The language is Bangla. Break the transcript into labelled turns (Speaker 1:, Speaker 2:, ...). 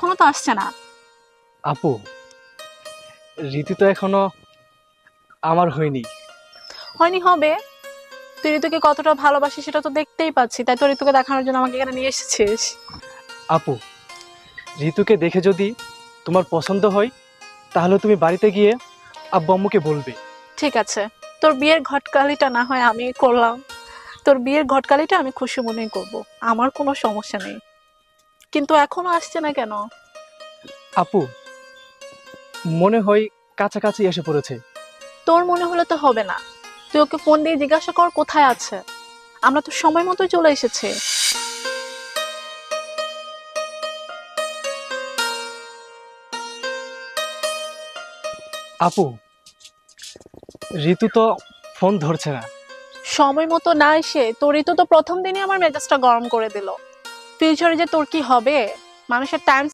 Speaker 1: এখনো তো আসছে না।
Speaker 2: আপু, রীতি তো এখনো আমার হয়নি।
Speaker 1: হয়নি হবে? তুই ঋতুকে কতটা ভালোবাসিস সেটা তো দেখতেই পাচ্ছি, তাই তো ঋতুকে দেখানোর জন্য আমাকে এখানে নিয়ে এসেছিস।
Speaker 2: আপু, ঋতুকে দেখে যদি তোমার পছন্দ হয় তাহলে তুমি বাড়িতে গিয়ে আব্বু আম্মুকে বলবে।
Speaker 1: ঠিক আছে, তোর বিয়ের ঘটকালিটা না হয় আমি করলাম, তোর বিয়ের ঘটকালিটা আমি খুশি মনেই করব, আমার কোনো সমস্যা নেই। কিন্তু এখনো আসছে না কেন?
Speaker 2: আপু, মনে হয় কাছাকাছি এসে পড়েছে।
Speaker 1: তোর মনে হলে তো হবে না, তুই ওকে ফোন দিয়ে জিজ্ঞাসা কর কোথায় আছে। আমরা তো সময় মতো চলে এসেছি।
Speaker 2: আপু, ঋতু তো ফোন ধরছে না।
Speaker 1: সময় মতো না এসে তোর ঋতু তো প্রথম দিনই আমার মেজাজটা গরম করে দিল। ফিউচারে যে তোর কি হবে, মানুষের টাইম